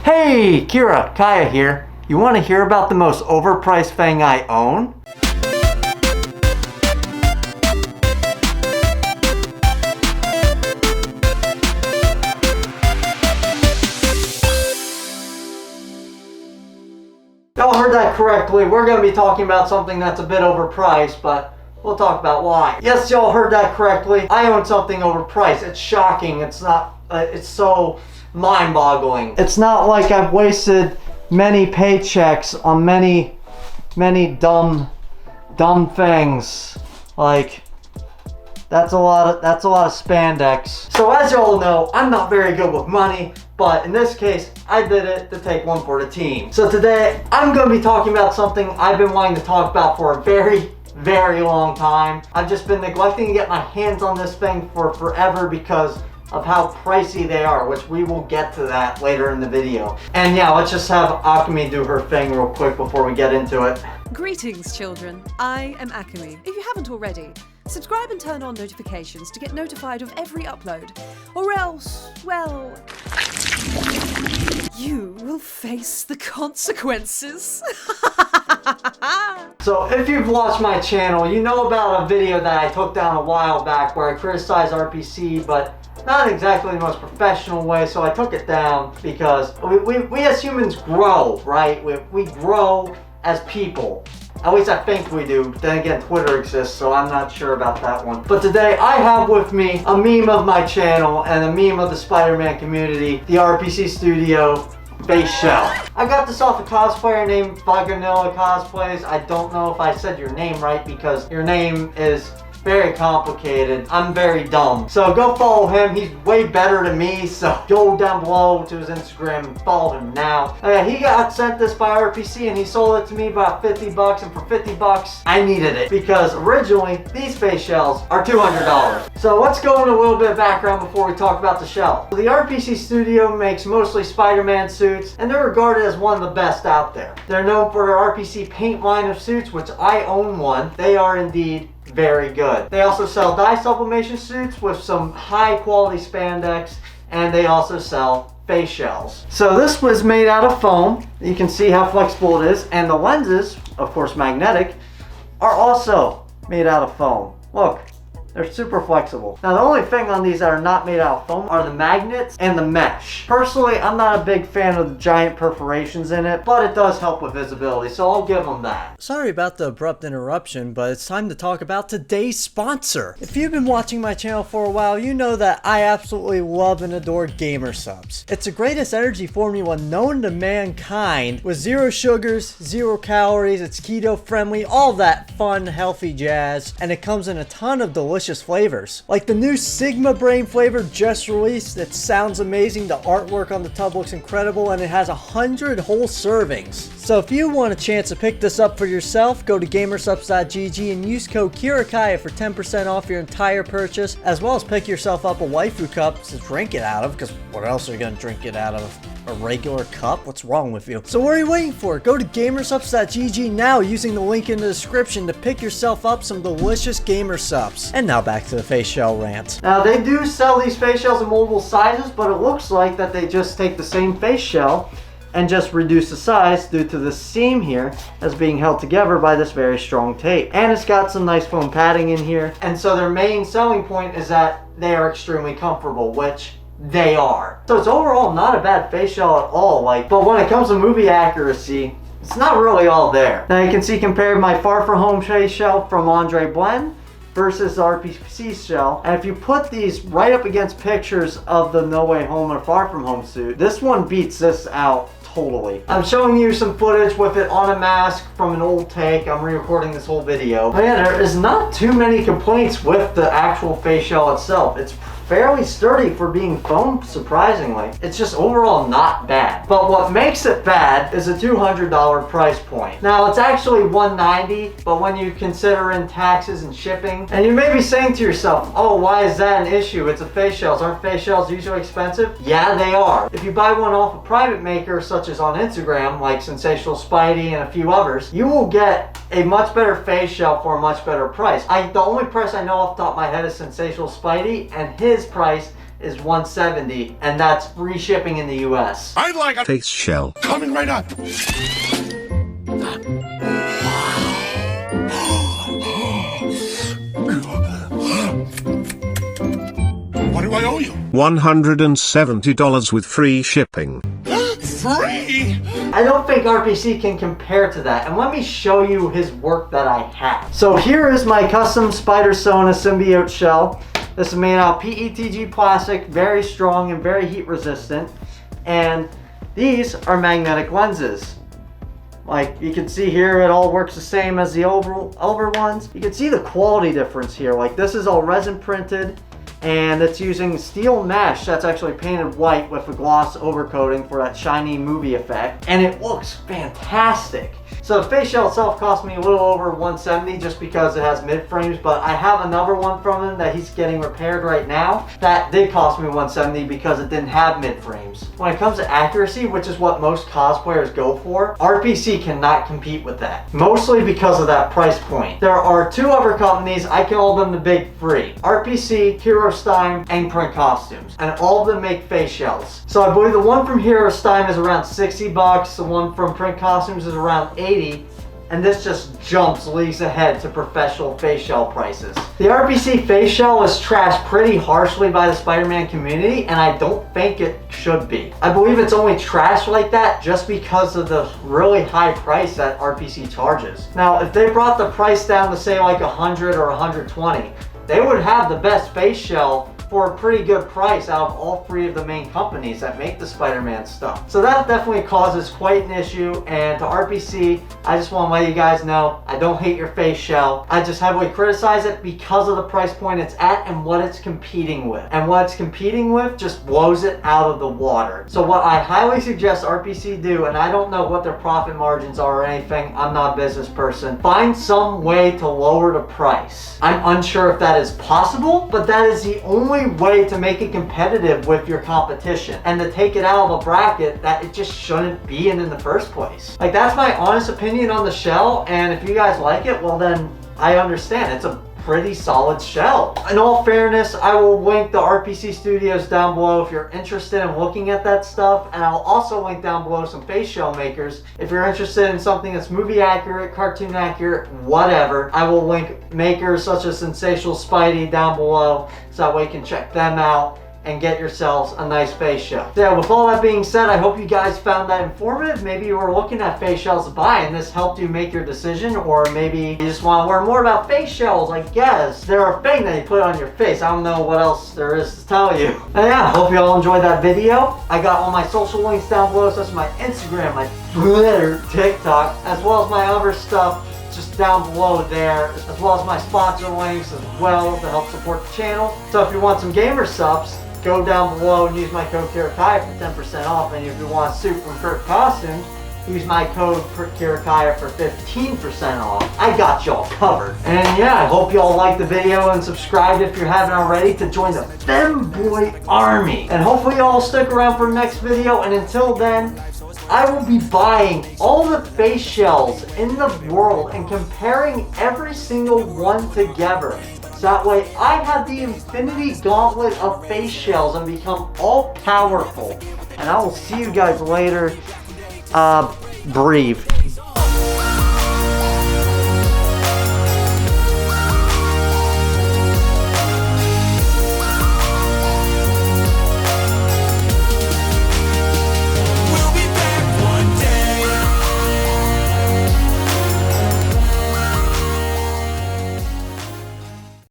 Hey, Kira, Kaya here. You want to hear about the most overpriced thing I own? Y'all heard that correctly. We're going to be talking about something that's a bit overpriced, but we'll talk about why. Yes, y'all heard that correctly. I own something overpriced. It's shocking. It's not, it's so mind-boggling. It's not like I've wasted many paychecks on many dumb things. Like, that's a lot of spandex. So as y'all know, I'm not very good with money, but in this case, I did it to take one for the team. So today, I'm going to be talking about something I've been wanting to talk about for a very long time. I've just been neglecting to get my hands on this thing for forever because of how pricey they are, which we will get to that later in the video. And yeah, let's just have Akemi do her thing real quick before we get into it. Greetings, children. I am Akemi. If you haven't already, subscribe and turn on notifications to get notified of every upload. Or else, well, you will face the consequences. So if you've watched my channel, you know about a video that I took down a while back where I criticized RPC, but not exactly the most professional way, so I took it down because we as humans grow, right? We grow as people. At least I think we do. But then again, Twitter exists, so I'm not sure about that one. But today I have with me a meme of my channel and a meme of the Spider-Man community, the RPC Studio Faceshell. I got this off a cosplayer named Vaganilla Cosplays. I don't know if I said your name right because your name is very complicated. I'm very dumb. So go follow him. He's way better than me. So go down below to his Instagram and follow him now. He got sent this by RPC and he sold it to me about 50 bucks. And for 50 bucks, I needed it because originally these face shells are $200. So let's go into a little bit of background before we talk about the shell. So the RPC Studio makes mostly Spider-Man suits and they're regarded as one of the best out there. They're known for their RPC paint line of suits, which I own one. They are indeed very good. They also sell dye sublimation suits with some high quality spandex, and they also sell face shells. So this was made out of foam. You can see how flexible it is, and the lenses, of course magnetic, are also made out of foam. Look, they're super flexible. Now the only thing on these that are not made out of foam are the magnets and the mesh. Personally, I'm not a big fan of the giant perforations in it, but it does help with visibility, so I'll give them that. Sorry about the abrupt interruption, but it's time to talk about today's sponsor. If you've been watching my channel for a while, you know that I absolutely love and adore gamer subs. It's the greatest energy formula known to mankind with 0 sugars, 0 calories, it's keto friendly, all that fun, healthy jazz, and it comes in a ton of delicious flavors. Like the new Sigma Brain flavor just released. It sounds amazing, the artwork on the tub looks incredible, and it has 100 whole servings. So if you want a chance to pick this up for yourself, go to gamersubs.gg and use code KIRAKAIA for 10% off your entire purchase, as well as pick yourself up a waifu cup to drink it out of, because what else are you going to drink it out of? A regular cup? What's wrong with you? So what are you waiting for? Go to gamersubs.gg now using the link in the description to pick yourself up some delicious gamer subs. And now back to the face shell rant. Now they do sell these face shells in multiple sizes, but it looks like that they just take the same face shell and just reduce the size due to the seam here as being held together by this very strong tape. And it's got some nice foam padding in here. And so their main selling point is that they are extremely comfortable, which they are. So it's overall not a bad face shell at all, but when it comes to movie accuracy, it's not really all there. Now you can see compared my Far From Home face shell from Andre Blend versus the RPC shell, and if you put these right up against pictures of the No Way Home or Far From Home suit, this one beats this out totally. I'm showing you some footage with it on a mask from an old take. I'm re-recording this whole video. But yeah, there is not too many complaints with the actual face shell itself. It's fairly sturdy for being foam, surprisingly. It's just overall not bad. But what makes it bad is a $200 price point. Now it's actually $190, but when you consider in taxes and shipping, and you may be saying to yourself, oh, why is that an issue? It's a face shells. Aren't face shells usually expensive? Yeah, they are. If you buy one off a private maker, such as on Instagram, like Sensational Spidey and a few others, you will get a much better face shell for a much better price. The only price I know off the top of my head is Sensational Spidey, and his price is $170, and that's free shipping in the US. I'd like a Faceshell. coming right up. What do I owe you? $170 with free shipping. Free? I don't think RPC can compare to that, and let me show you his work that I have. So here is my custom Spider Sona symbiote shell. This is made out of PETG plastic, very strong and very heat resistant, and these are magnetic lenses. Like you can see here, it all works the same as the older ones. You can see the quality difference here. Like this is all resin printed, and it's using steel mesh that's actually painted white with a gloss overcoating for that shiny movie effect, and it looks fantastic. So the Faceshell itself cost me a little over $170 just because it has mid frames, but I have another one from him that he's getting repaired right now that did cost me $170 because it didn't have mid frames. When it comes to accuracy, which is what most cosplayers go for, RPC cannot compete with that, mostly because of that price point. There are two other companies, I call them the big three: RPC, Hero Stein, and Print Costumes, and all of them make face shells. So I believe the one from Hero Stein is around $60, the one from Print Costumes is around $80, and this just jumps leagues ahead to professional face shell prices. The RPC face shell is trashed pretty harshly by the Spider-Man community, and I don't think it should be. I believe it's only trashed like that just because of the really high price that RPC charges. Now, if they brought the price down to say like $100 or $120, they would have the best face shell for a pretty good price out of all three of the main companies that make the Spider-Man stuff. So that definitely causes quite an issue, and to RPC, I just want to let you guys know, I don't hate your face shell. I just heavily criticize it because of the price point it's at and what it's competing with. And what it's competing with just blows it out of the water. So what I highly suggest RPC do, and I don't know what their profit margins are or anything, I'm not a business person, find some way to lower the price. I'm unsure if that is possible, but that is the only way to make it competitive with your competition and to take it out of a bracket that it just shouldn't be in the first place. Like, that's my honest opinion on the shell, and if you guys like it, well then I understand. It's a pretty solid shell. In all fairness, I will link the RPC studios down below if you're interested in looking at that stuff, and I'll also link down below some face shell makers if you're interested in something that's movie accurate, cartoon accurate, whatever. I will link makers such as Sensational Spidey down below so that way you can check them out and get yourselves a nice face shell. So yeah, with all that being said, I hope you guys found that informative. Maybe you were looking at face shells to buy and this helped you make your decision, or maybe you just want to learn more about face shells. I guess they're a thing that you put on your face. I don't know what else there is to tell you. And yeah, hope you all enjoyed that video. I got all my social links down below, such as my Instagram, my Twitter, TikTok, as well as my other stuff just down below there, as well as my sponsor links as well to help support the channel. So if you want some gamer subs, go down below and use my code Kirakaya for 10% off. And if you want a suit from Print Costumes, use my code Kirakaya for 15% off. I got y'all covered. And yeah, I hope y'all liked the video and subscribed if you haven't already to join the Femboy Army. And hopefully y'all stick around for the next video. And until then, I will be buying all the face shells in the world and comparing every single one together. So that way I have the infinity gauntlet of face shells and become all powerful. And I will see you guys later. Breathe.